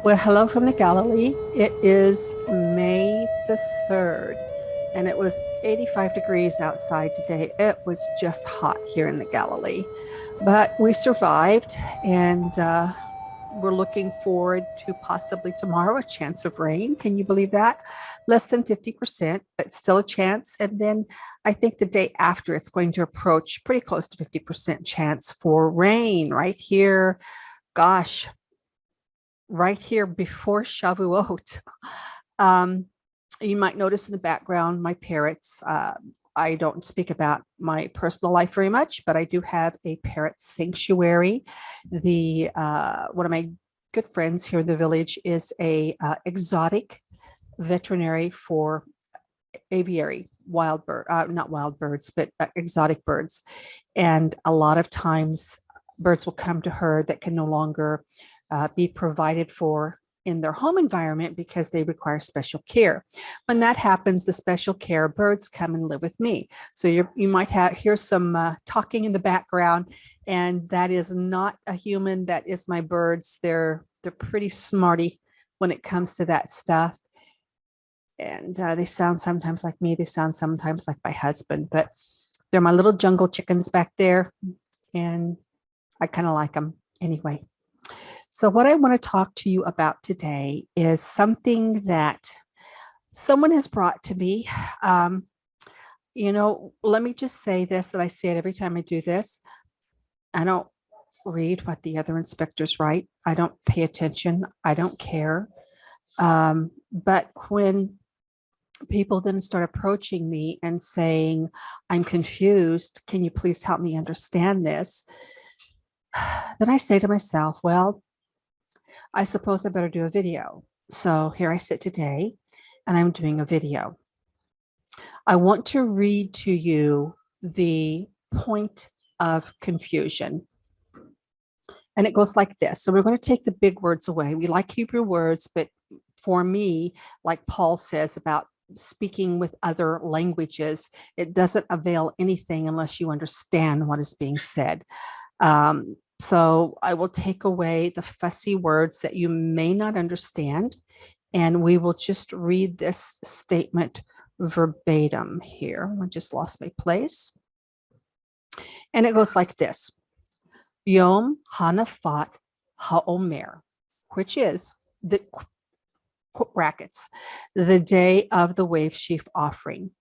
Well, hello from the Galilee. It is May the 3rd, and it was 85 degrees outside today. It was just hot here in the Galilee, but we survived, and we're looking forward to possibly tomorrow a chance of rain. Can you believe that? Less than 50%, but still a chance. And then I think the day after, it's going to approach pretty close to 50% chance for rain right here. Gosh, right here before Shavuot. Um, you might notice in the background my parrots. I don't speak about my personal life very much, but I do have a parrot sanctuary. The one of my good friends here in the village is a exotic veterinary for aviary wild bird, not wild birds, but exotic birds. And a lot of times birds will come to her that can no longer be provided for in their home environment because they require special care. When that happens, the special care birds come and live with me. So you might hear some talking in the background, and that is not a human. That is my birds. They're pretty smarty when it comes to that stuff. And they sound sometimes like me. They sound sometimes like my husband, but they're my little jungle chickens back there, and I kind of like them anyway. So what I want to talk to you about today is something that someone has brought to me. Let me just say this, that I say it every time I do this. I don't read what the other inspectors write. I don't pay attention. I don't care. But when people then start approaching me and saying, I'm confused, can you please help me understand this? Then I say to myself, well, I suppose I better do a video. So here I sit today and I'm doing a video. I want to read to you the point of confusion. And it goes like this. So we're going to take the big words away. We like Hebrew words, but for me, like Paul says about speaking with other languages, it doesn't avail anything unless you understand what is being said. So I will take away the fussy words that you may not understand, and we will just read this statement verbatim here. I just lost my place. And it goes like this. Yom Hanafat HaOmer, which is the brackets, the day of the wave sheaf offering,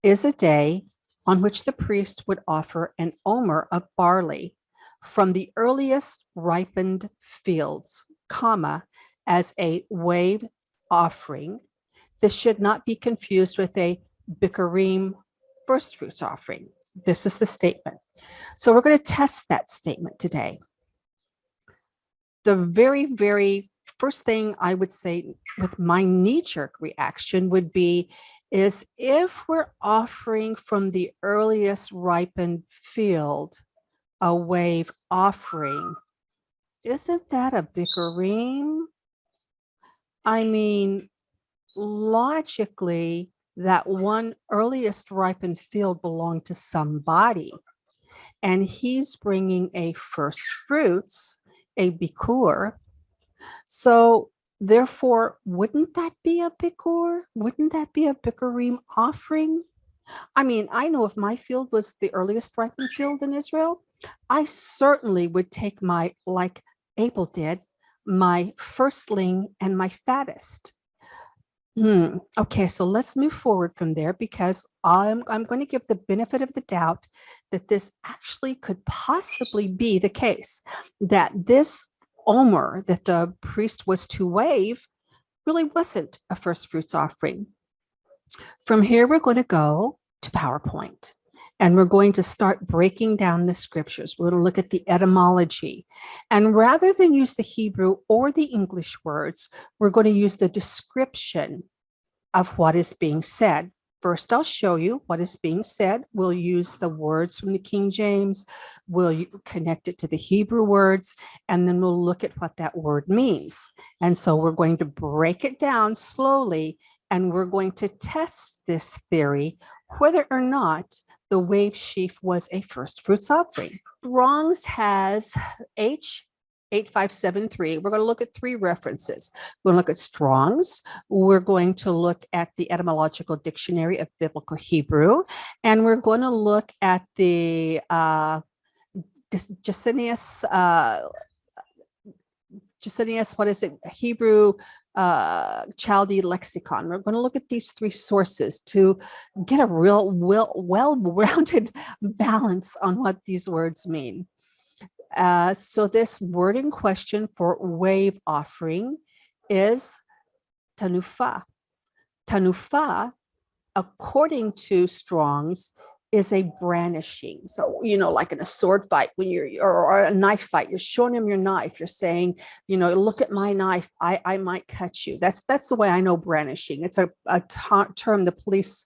is a day on which the priest would offer an omer of barley from the earliest ripened fields, as a wave offering. This should not be confused with a bikurim firstfruits offering. This is the statement. So we're going to test that statement today. The very, very first thing I would say with my knee-jerk reaction would be is if we're offering from the earliest ripened field a wave offering, isn't that a bikurim? I mean, logically, that one earliest ripened field belonged to somebody, and he's bringing a first fruits, a bikur. So therefore, wouldn't that be a bikur? Wouldn't that be a bikurim offering? I mean, I know if my field was the earliest ripened field in Israel, I certainly would take like Abel did, my firstling and my fattest. Okay, so let's move forward from there, because I'm going to give the benefit of the doubt that this actually could possibly be the case, that this omer that the priest was to wave really wasn't a first fruits offering. From here, we're going to go to PowerPoint, and we're going to start breaking down the scriptures. We're going to look at the etymology. And rather than use the Hebrew or the English words, we're going to use the description of what is being said. First, I'll show you what is being said. We'll use the words from the King James. We'll connect it to the Hebrew words, and then we'll look at what that word means. And so we're going to break it down slowly, and we're going to test this theory, whether or not the wave sheaf was a first fruits offering. Strong's has 8573. We're going to look at three references. We're going to look at Strong's. We're going to look at the Etymological Dictionary of Biblical Hebrew. And we're going to look at the Jusinius, what is it? Hebrew Chaldee Lexicon. We're going to look at these three sources to get a real well-rounded balance on what these words mean. So this word in question for wave offering is Tenufah. Tenufah, according to Strong's, is a brandishing. So, like in a sword fight, when or a knife fight, you're showing him your knife. You're saying, look at my knife. I might cut you. That's the way I know brandishing. It's a term the police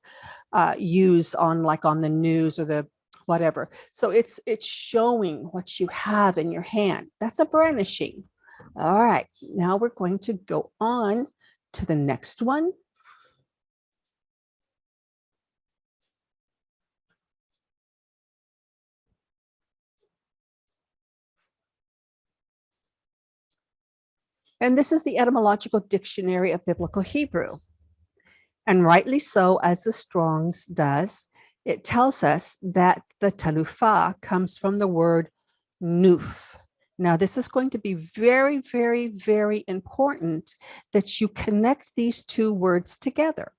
use on the news or the whatever. So it's showing what you have in your hand. That's a brandishing. All right. Now we're going to go on to the next one. And this is the Etymological Dictionary of Biblical Hebrew. And rightly so, as the Strong's does, it tells us that the Tenufah comes from the word nuf. Now, this is going to be very, very, very important that you connect these two words together.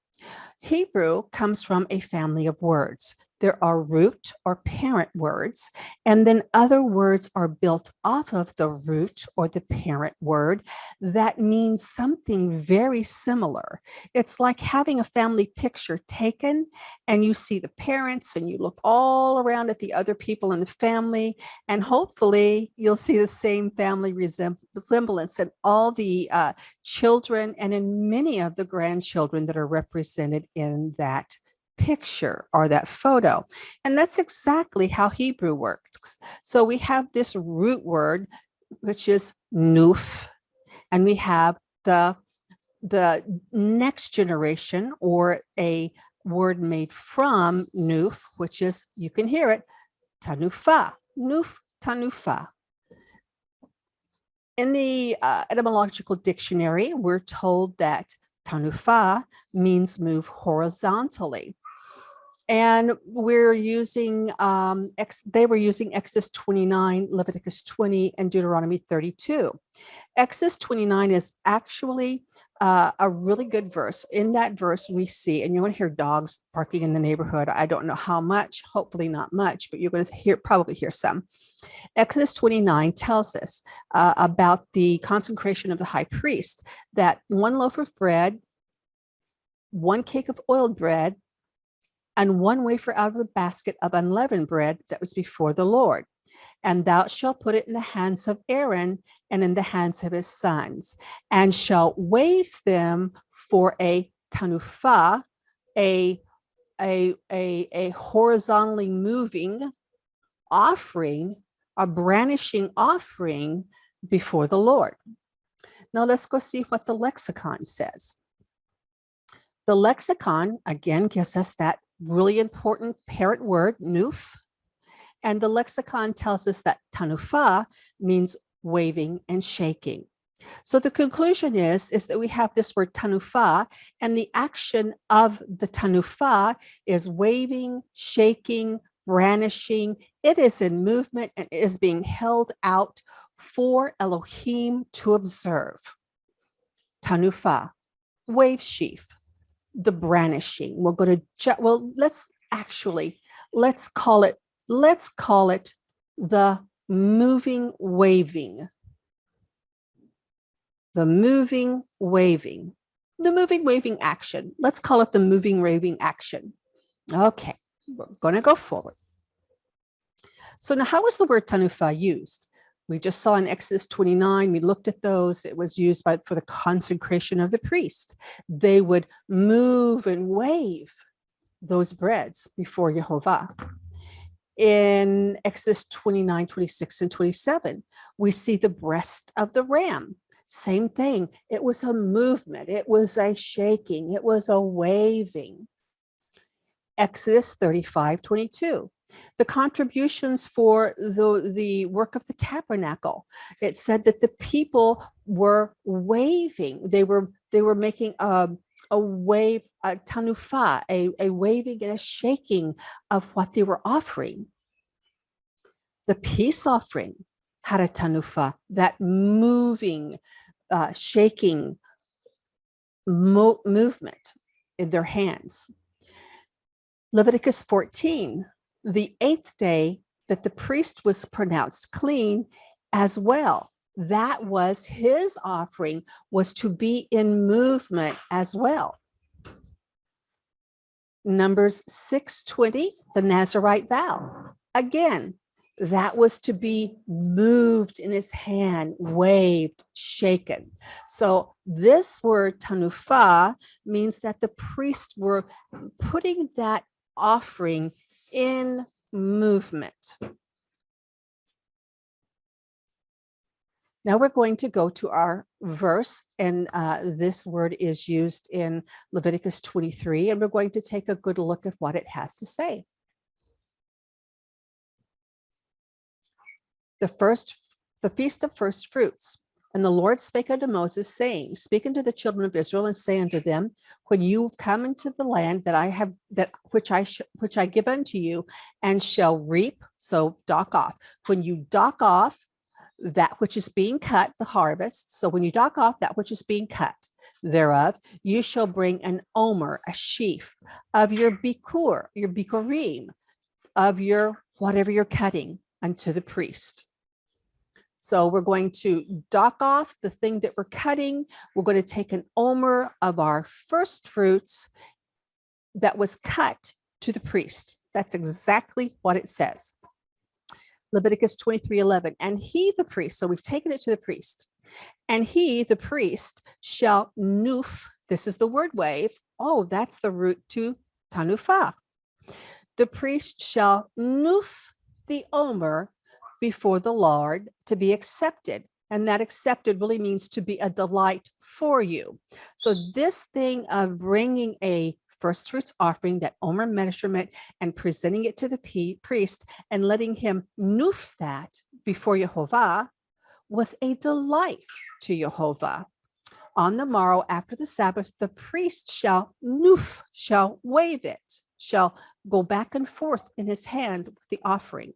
Hebrew comes from a family of words. There are root or parent words, and then other words are built off of the root or the parent word that means something very similar. It's like having a family picture taken and you see the parents and you look all around at the other people in the family, and hopefully you'll see the same family resemblance in all the children and in many of the grandchildren that are represented in that picture or that photo. And that's exactly how Hebrew works. So we have this root word, which is nuf, and we have the next generation, or a word made from nuf, which is, you can hear it, Tenufah, nuf, Tenufah. In the Etymological Dictionary, we're told that Tenufah means move horizontally. And we're using, they were using Exodus 29, Leviticus 20, and Deuteronomy 32. Exodus 29 is actually a really good verse. In that verse, we see, and you're going to hear dogs barking in the neighborhood. I don't know how much, hopefully not much, but you're going to probably hear some. Exodus 29 tells us about the consecration of the high priest, that one loaf of bread, one cake of oiled bread, and one wafer out of the basket of unleavened bread that was before the Lord. And thou shalt put it in the hands of Aaron and in the hands of his sons, and shalt wave them for a tenufah, a horizontally moving offering, a brandishing offering before the Lord. Now let's go see what the Lexicon says. The Lexicon, again, gives us that really important parent word, nuf. And the Lexicon tells us that tenufah means waving and shaking. So the conclusion is that we have this word tenufah, and the action of the tenufah is waving, shaking, brandishing. It is in movement and is being held out for Elohim to observe. Tenufah, wave sheaf, the brandishing. We're going to, let's call it the moving waving. The moving waving. The moving waving action. Let's call it the moving waving action. Okay, we're going to go forward. So now, how was the word tenufah used? We just saw in Exodus 29, we looked at those. It was used for the consecration of the priest. They would move and wave those breads before Jehovah. In Exodus 29, 26, and 27, we see the breast of the ram. Same thing. It was a movement. It was a shaking. It was a waving. Exodus 35, 22. The contributions for the work of the tabernacle. It said that the people were waving. They were making a wave, a Tenufah, a waving and a shaking of what they were offering. The peace offering had a Tenufah, that moving, shaking movement in their hands. Leviticus 14, the 8th day that the priest was pronounced clean as well. That was his offering, was to be in movement as well. Numbers 6:20, the Nazirite vow. Again, that was to be moved in his hand, waved, shaken. So this word Tenufah means that the priests were putting that offering in movement. Now we're going to go to our verse, and this word is used in Leviticus 23, and we're going to take a good look at what it has to say. The feast of firstfruits. And the Lord spake unto Moses, saying, Speak unto the children of Israel, and say unto them, When you come into the land that I have, which I give unto you, and shall reap, so dock off. When you dock off that which is being cut, the harvest. So when you dock off that which is being cut thereof, you shall bring an omer, a sheaf of your bikur, your bikurim, of your whatever you're cutting, unto the priest. So we're going to dock off the thing that we're cutting. We're going to take an omer of our first fruits that was cut to the priest. That's exactly what it says. Leviticus 23:11, and he, the priest, so we've taken it to the priest, and he, the priest, shall nuf, this is the word wave. Oh, that's the root to Tenufah. The priest shall nuf the omer before the Lord to be accepted. And that accepted really means to be a delight for you. So this thing of bringing a first fruits offering, that omer measurement, and presenting it to the priest and letting him nuf that before Yehovah was a delight to Yehovah. On the morrow after the Sabbath, the priest shall nuf, shall wave it, shall go back and forth in his hand with the offering.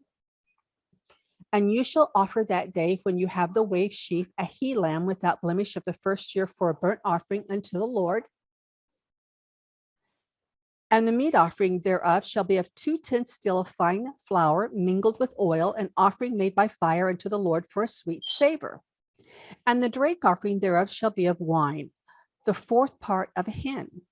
And you shall offer that day, when you have the wave sheaf, a he lamb without blemish of the first year for a burnt offering unto the Lord. And the meat offering thereof shall be of 2 tenths still of fine flour mingled with oil, an offering made by fire unto the Lord for a sweet savor. And the drink offering thereof shall be of wine, the 4th part of a hin.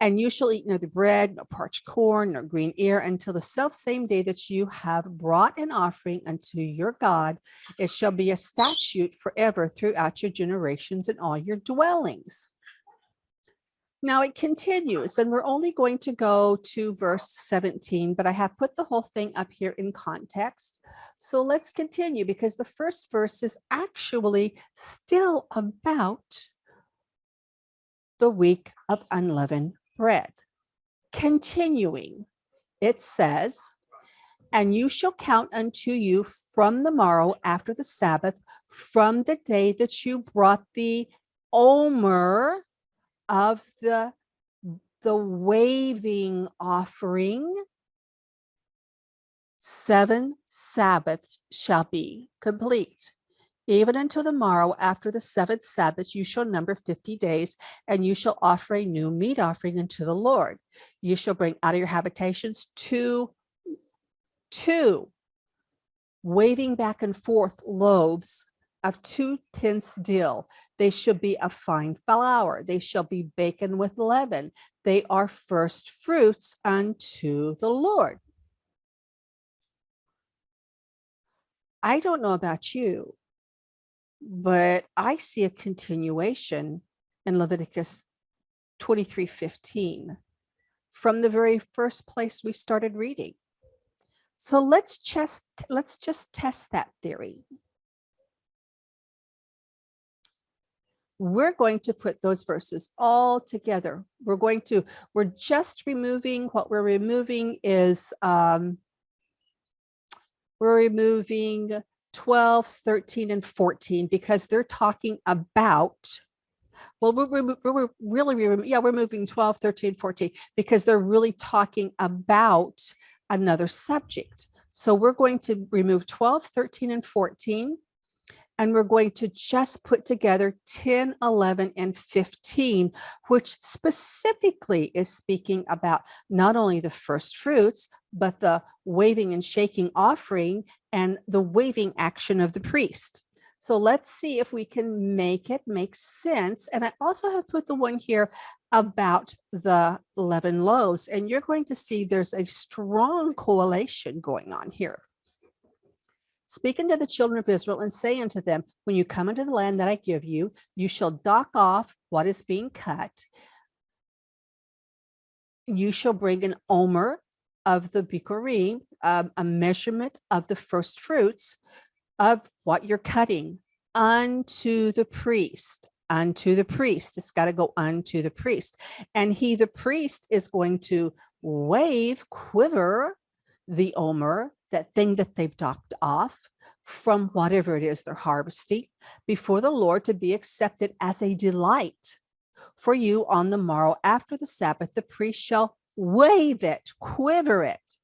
And you shall eat neither bread, nor parched corn, nor green ear, until the selfsame day that you have brought an offering unto your God. It shall be a statute forever throughout your generations in all your dwellings. Now it continues, and we're only going to go to verse 17, but I have put the whole thing up here in context. So let's continue, because the first verse is actually still about the week of unleavened bread. Continuing, it says, and you shall count unto you from the morrow after the Sabbath, from the day that you brought the omer of the waving offering, 7 Sabbaths shall be complete. Even until the morrow after the 7th Sabbath, you shall number 50 days, and you shall offer a new meat offering unto the Lord. You shall bring out of your habitations two waving back and forth loaves of 2 tenths dill. They shall be of fine flour. They shall be baken with leaven. They are first fruits unto the Lord. I don't know about you, but I see a continuation in Leviticus 23:15 from the very first place we started reading. So let's just test that theory. We're going to put those verses all together. We're just removing, what we're removing is We're removing 12, 13, and 14 because they're talking about, well, we're really, yeah, we're moving 12, 13, 14 because they're really talking about another subject. So we're going to remove 12, 13, and 14, and we're going to just put together 10, 11, and 15, which specifically is speaking about not only the first fruits, but the waving and shaking offering and the waving action of the priest. So let's see if we can make it make sense. And I also have put the one here about the 11 loaves, and you're going to see there's a strong correlation going on here. Speak unto the children of Israel and say unto them, when you come into the land that I give you, you shall dock off what is being cut. You shall bring an omer of the bikurim, a measurement of the first fruits of what you're cutting, unto the priest. Unto the priest. It's got to go unto the priest. And he, the priest, is going to quiver the omer, that thing that they've docked off from whatever it is they're harvesting, before the Lord to be accepted as a delight for you on the morrow after the Sabbath. The priest shall wave it, quiver it,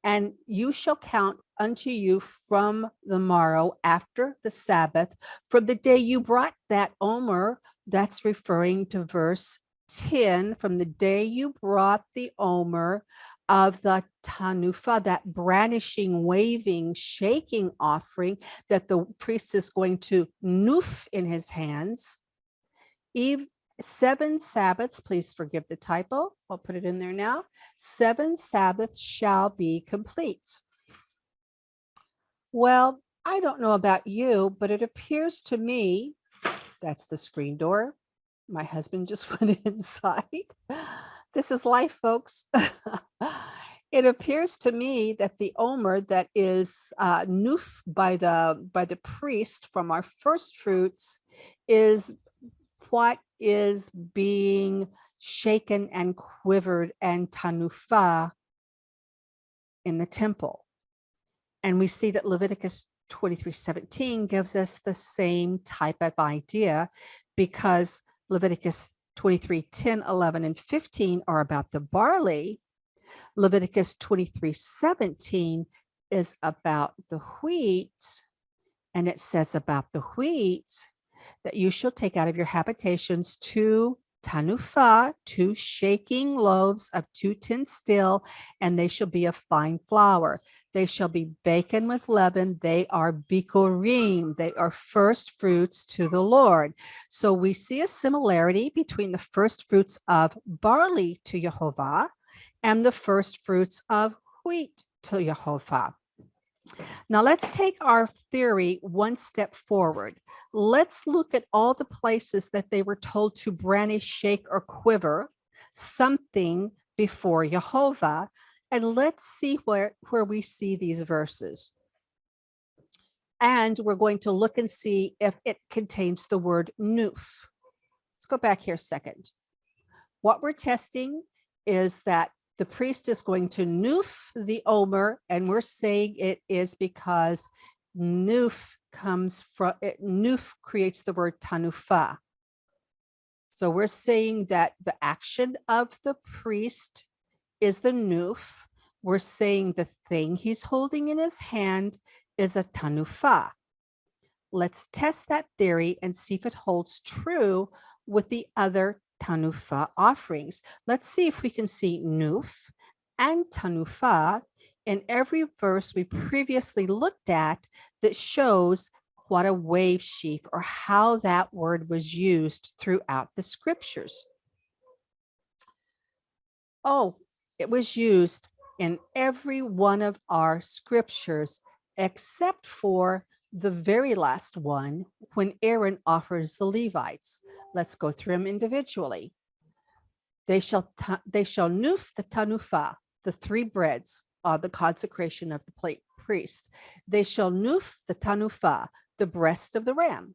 and you shall count unto you from the morrow after the Sabbath, from the day you brought that omer. That's referring to verse 10, from the day you brought the omer of the Tenufah, that brandishing, waving, shaking offering that the priest is going to noof in his hands. 7 Sabbaths, please forgive the typo, I'll put it in there now. 7 Sabbaths shall be complete. Well, I don't know about you, but it appears to me, that's the screen door. My husband just went inside. This is life, folks. It appears to me that the omer that is noof by the priest from our first fruits is what is being shaken and quivered and Tenufah in the temple. And we see that Leviticus 23:17 gives us the same type of idea, because Leviticus 23:10, 11, and 15 are about the barley. Leviticus 23:17 is about the wheat, and it says about the wheat that you shall take out of your habitations 2 Tenufah, 2 shaking loaves of 2 tins still, and they shall be of fine flour. They shall be baken with leaven. They are bikurim. They are first fruits to the Lord. So we see a similarity between the first fruits of barley to Jehovah and the first fruits of wheat to Jehovah. Now let's take our theory one step forward. Let's look at all the places that they were told to brandish, shake, or quiver something before Jehovah, and let's see where we see these verses. And we're going to look and see if it contains the word noof. Let's go back here a second. What we're testing is that the priest is going to noof the omer, and we're saying it is because noof comes from it. Noof creates the word Tenufah. So we're saying that the action of the priest is the noof. We're saying the thing he's holding in his hand is a Tenufah. Let's test that theory and see if it holds true with the other Tenufah offerings. Let's see if we can see noof and Tenufah in every verse we previously looked at that shows what a wave sheaf or how that word was used throughout the scriptures. Oh, it was used in every one of our scriptures except for the very last one, when Aaron offers the Levites. Let's go through them individually. They shall noof the Tenufah, the 3 breads of the consecration of the priest. They shall noof the Tenufah, the breast of the ram.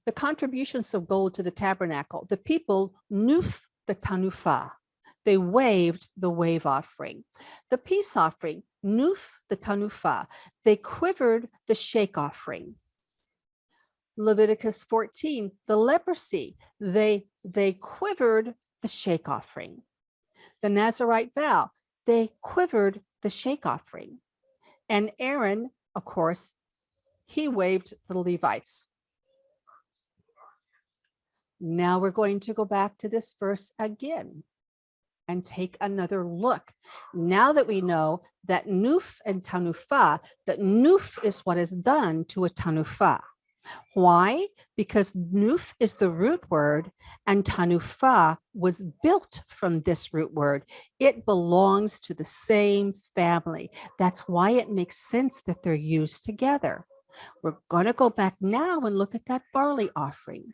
The contributions of gold to the tabernacle. The people noof the Tenufah. They waved the wave offering. The peace offering, the Tenufah. They quivered the shake offering. Leviticus 14, the leprosy. They quivered the shake offering. The Nazirite vow. They quivered the shake offering. And Aaron, of course, he waved the Levites. Now we're going to go back to this verse again and take another look. Now that we know that Nuf and Tenufah, that Nuf is what is done to a Tenufah. Why? Because Nuf is the root word and Tenufah was built from this root word. It belongs to the same family. That's why it makes sense that they're used together. We're going to go back now and look at that barley offering.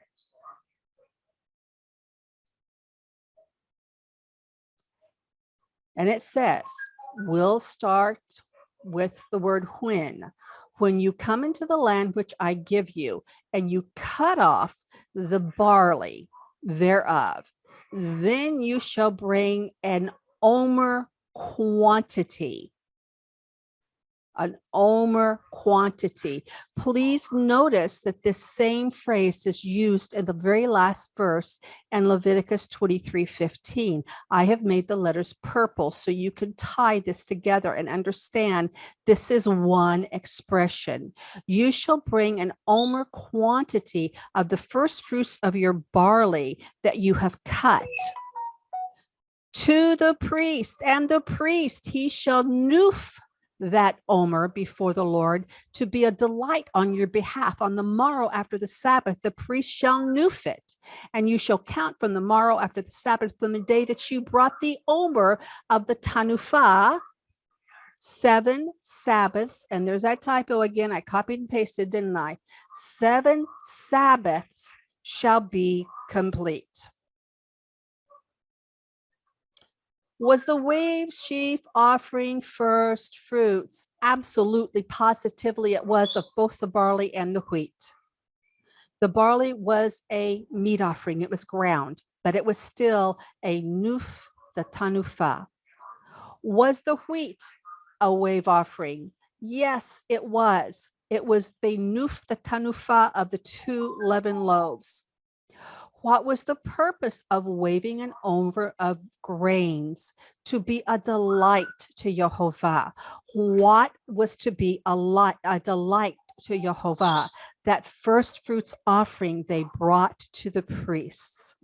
And it says, we'll start with the word when. When you come into the land which I give you, and you cut off the barley thereof, then you shall bring an omer quantity. An omer quantity. Please notice that this same phrase is used in the very last verse in Leviticus 23:15. I have made the letters purple so you can tie this together and understand this is one expression. You shall bring an omer quantity of the first fruits of your barley that you have cut to the priest, and the priest, he shall nuf that omer before the Lord to be a delight on your behalf. On the morrow after the Sabbath, the priest shall nuf it, and you shall count from the morrow after the Sabbath from the day that you brought the omer of the Tenufah, 7 Sabbaths. And there's that typo again. I copied and pasted, didn't I? 7 Sabbaths shall be complete. Was the wave sheaf offering first fruits? Absolutely, positively, it was of both the barley and the wheat. The barley was a meat offering. It was ground, but it was still a nuf, the Tenufah. Was the wheat a wave offering? Yes, it was. It was the nuf, the Tenufah of the 2 leavened loaves. What was the purpose of waving an omer of grains? To be a delight to Jehovah. What was to be a delight to Jehovah? That first fruits offering they brought to the priests.